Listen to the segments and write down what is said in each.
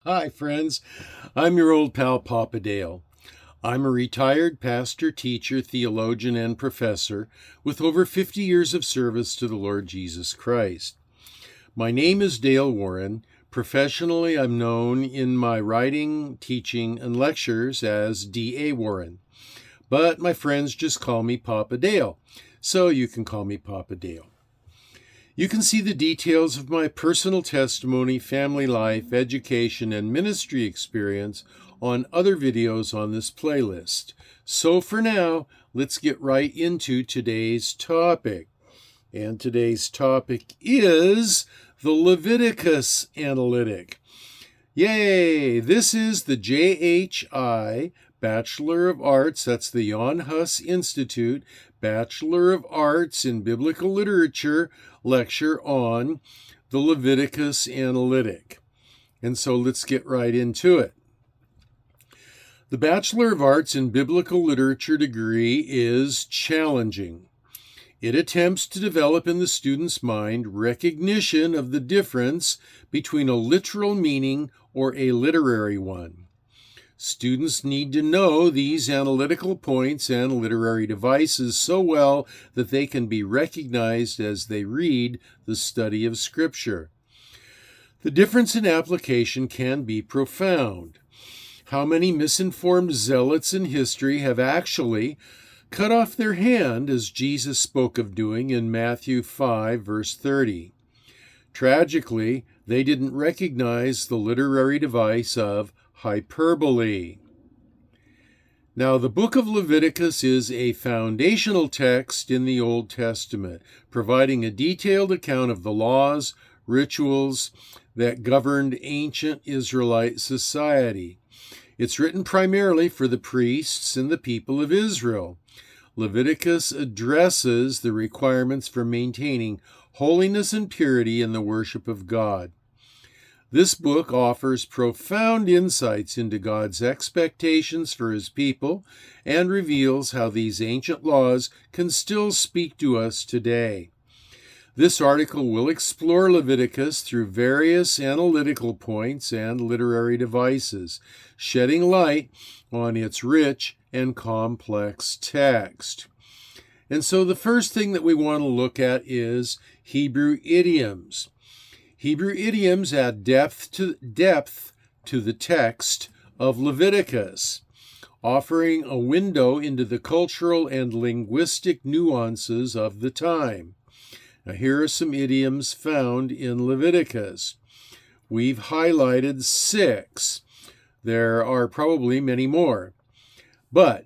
Hi, friends. I'm your old pal, Papa Dale. I'm a retired pastor, teacher, theologian, and professor with over 50 years of service to the Lord Jesus Christ. My name is Dale Warren. Professionally, I'm known in my writing, teaching, and lectures as D.A. Warren. But my friends just call me Papa Dale, so you can call me Papa Dale. You can see the details of my personal testimony, family life, education, and ministry experience on other videos on this playlist. So for now, let's get right into today's topic. And today's topic is the Leviticus Analytic. Yay! This is the JHI Bachelor of Arts, that's the Jan Hus Institute, Bachelor of Arts in Biblical Literature lecture on the Leviticus Analytic. And so let's get right into it. The Bachelor of Arts in Biblical Literature degree is challenging. It attempts to develop in the student's mind recognition of the difference between a literal meaning or a literary one. Students need to know these analytical points and literary devices so well that they can be recognized as they read the study of Scripture. The difference in application can be profound. How many misinformed zealots in history have actually cut off their hand, as Jesus spoke of doing in Matthew 5, verse 30? Tragically, they didn't recognize the literary device of hyperbole. Now, the book of Leviticus is a foundational text in the Old Testament, providing a detailed account of the laws, rituals that governed ancient Israelite society. It's written primarily for the priests and the people of Israel. Leviticus addresses the requirements for maintaining holiness and purity in the worship of God. This book offers profound insights into God's expectations for His people and reveals how these ancient laws can still speak to us today. This article will explore Leviticus through various analytical points and literary devices, shedding light on its rich and complex text. And so the first thing that we want to look at is Hebrew idioms. Hebrew idioms add depth to the text of Leviticus, offering a window into the cultural and linguistic nuances of the time. Now, here are some idioms found in Leviticus. We've highlighted 6. There are probably many more. But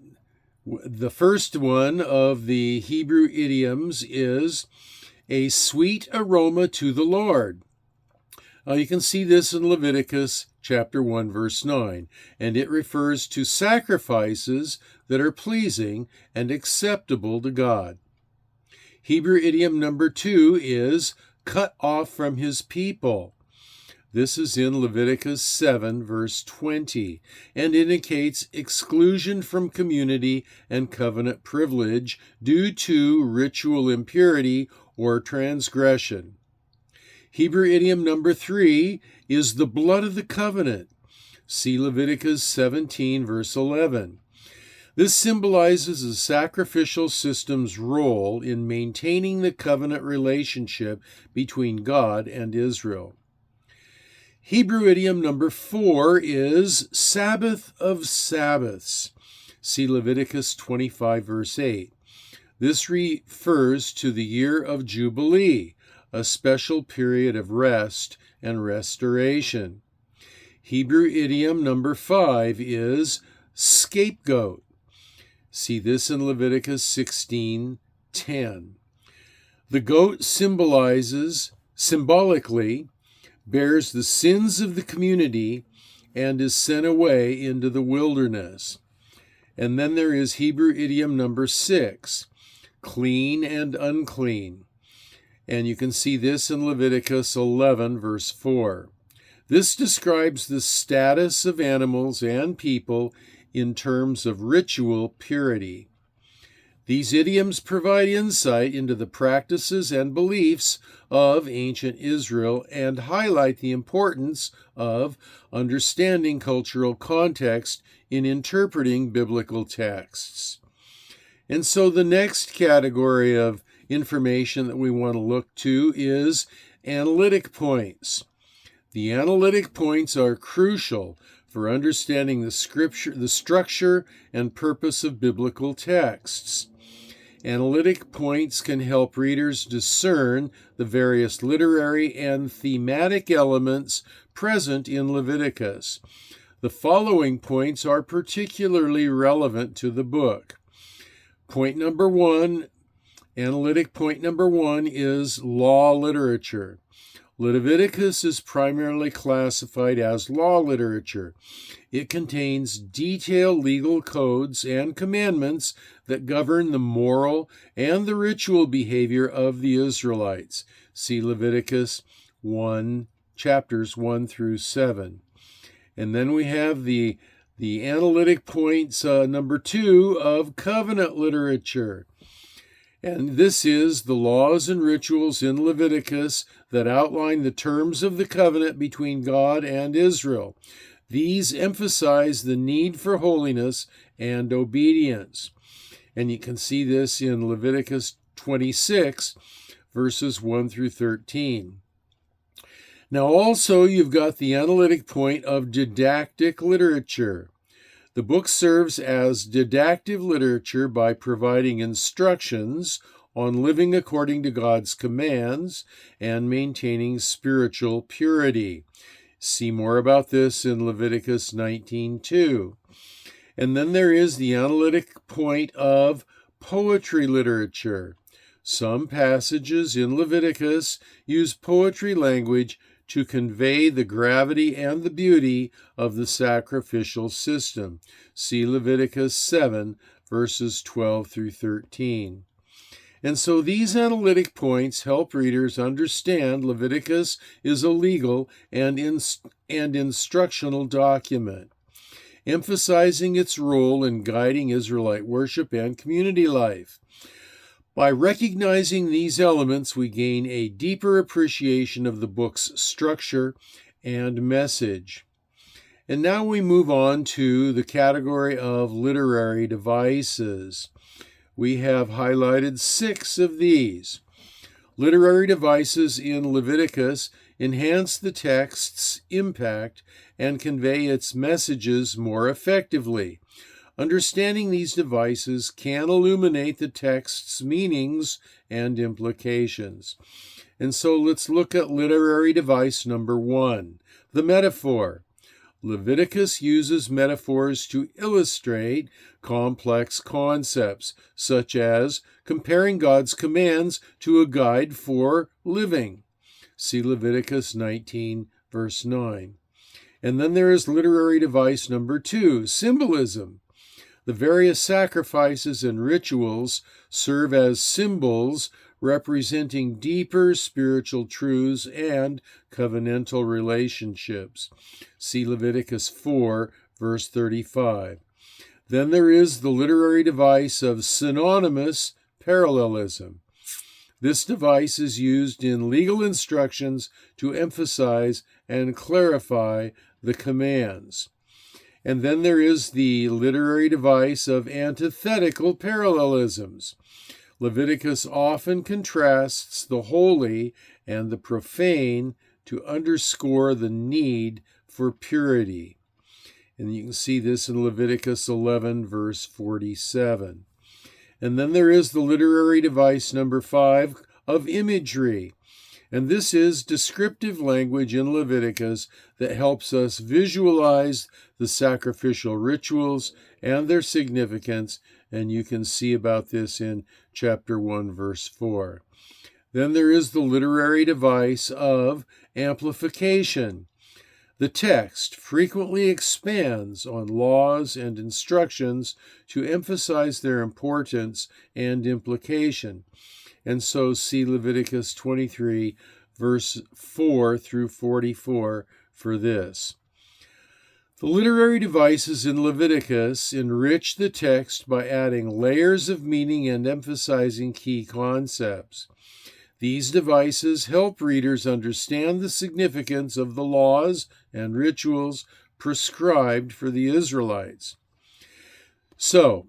the first one of the Hebrew idioms is a sweet aroma to the Lord. You can see this in Leviticus chapter 1, verse 9, and it refers to sacrifices that are pleasing and acceptable to God. Hebrew idiom number 2 is cut off from his people. This is in Leviticus 7, verse 20, and indicates exclusion from community and covenant privilege due to ritual impurity or transgression. Hebrew idiom number 3 is the blood of the covenant. See Leviticus 17, verse 11. This symbolizes the sacrificial system's role in maintaining the covenant relationship between God and Israel. Hebrew idiom number 4 is Sabbath of Sabbaths. See Leviticus 25, verse 8. This refers to the year of Jubilee, a special period of rest and restoration. Hebrew idiom number 5 is scapegoat. See this in Leviticus 16:10. The goat symbolically bears the sins of the community and is sent away into the wilderness. And then there is Hebrew idiom number 6, clean and unclean. And you can see this in Leviticus 11, verse 4. This describes the status of animals and people in terms of ritual purity. These idioms provide insight into the practices and beliefs of ancient Israel and highlight the importance of understanding cultural context in interpreting biblical texts. And so the next category of information that we want to look to is analytic points. The analytic points are crucial for understanding the structure and purpose of biblical texts. Analytic points can help readers discern the various literary and thematic elements present in Leviticus. The following points are particularly relevant to the book. Point number one, analytic point number one is law literature. Leviticus is primarily classified as law literature. It contains detailed legal codes and commandments that govern the moral and the ritual behavior of the Israelites. See Leviticus 1, chapters 1 through 7. And then we have the analytic points number 2 of covenant literature. And this is the laws and rituals in Leviticus that outline the terms of the covenant between God and Israel. These emphasize the need for holiness and obedience. And you can see this in Leviticus 26, verses 1 through 13. Now also you've got the analytic point of didactic literature. The book serves as didactic literature by providing instructions on living according to God's commands and maintaining spiritual purity. See more about this in Leviticus 19:2. And then there is the analytic point of poetry literature. Some passages in Leviticus use poetry language to convey the gravity and the beauty of the sacrificial system. See Leviticus 7, verses 12 through 13. And so these analytic points help readers understand Leviticus is a legal and instructional document, emphasizing its role in guiding Israelite worship and community life. By recognizing these elements, we gain a deeper appreciation of the book's structure and message. And now we move on to the category of literary devices. We have highlighted 6 of these. Literary devices in Leviticus enhance the text's impact and convey its messages more effectively. Understanding these devices can illuminate the text's meanings and implications. And so let's look at literary device number 1, the metaphor. Leviticus uses metaphors to illustrate complex concepts, such as comparing God's commands to a guide for living. See Leviticus 19, verse 9. And then there is literary device number 2, symbolism. The various sacrifices and rituals serve as symbols representing deeper spiritual truths and covenantal relationships. See Leviticus 4, verse 35. Then there is the literary device of synonymous parallelism. This device is used in legal instructions to emphasize and clarify the commands. And then there is the literary device of antithetical parallelisms. Leviticus often contrasts the holy and the profane to underscore the need for purity. And you can see this in Leviticus 11, verse 47. And then there is the literary device number 5 of imagery. And this is descriptive language in Leviticus that helps us visualize the sacrificial rituals and their significance, and you can see about this in chapter 1, verse 4. Then there is the literary device of amplification. The text frequently expands on laws and instructions to emphasize their importance and implication. And so see Leviticus 23, verse 4 through 44 for this. The literary devices in Leviticus enrich the text by adding layers of meaning and emphasizing key concepts. These devices help readers understand the significance of the laws and rituals prescribed for the Israelites. So,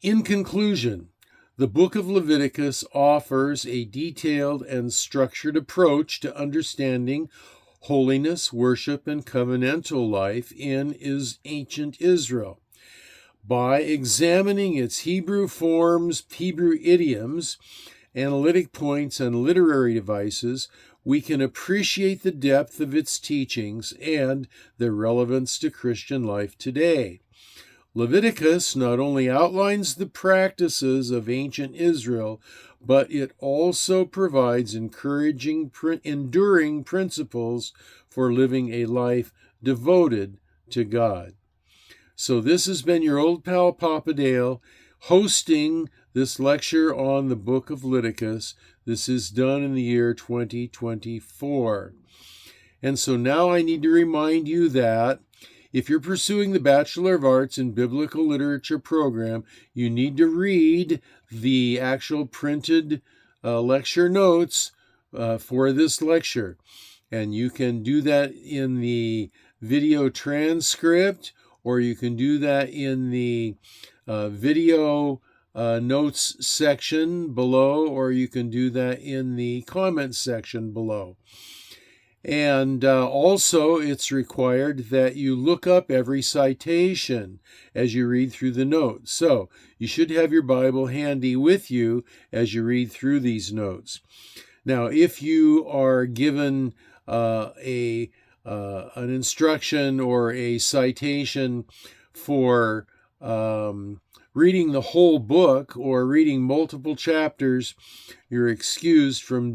in conclusion, the book of Leviticus offers a detailed and structured approach to understanding holiness, worship, and covenantal life in ancient Israel. By examining its Hebrew forms, Hebrew idioms, analytic points, and literary devices, we can appreciate the depth of its teachings and their relevance to Christian life today. Leviticus not only outlines the practices of ancient Israel, but it also provides enduring principles for living a life devoted to God. So this has been your old pal Papa Dale hosting this lecture on the book of Leviticus. This is done in the year 2024. And so now I need to remind you that if you're pursuing the Bachelor of Arts in Biblical Literature program, you need to read the actual printed lecture notes for this lecture. And you can do that in the video transcript, or you can do that in the video notes section below, or you can do that in the comments section below. And also, it's required that you look up every citation as you read through the notes. So you should have your Bible handy with you as you read through these notes. Now, if you are given an instruction or a citation for reading the whole book or reading multiple chapters, you're excused from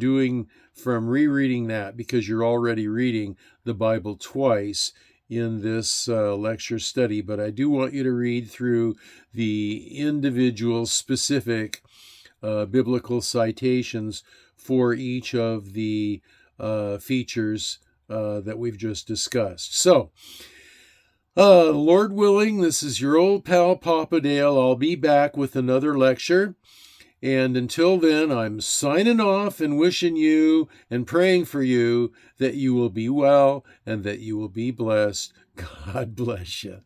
rereading that because you're already reading the Bible twice in this lecture study. But I do want you to read through the individual specific biblical citations for each of the features that we've just discussed. So, Lord willing, this is your old pal Papa Dale. I'll be back with another lecture. And until then, I'm signing off and wishing you and praying for you that you will be well and that you will be blessed. God bless you.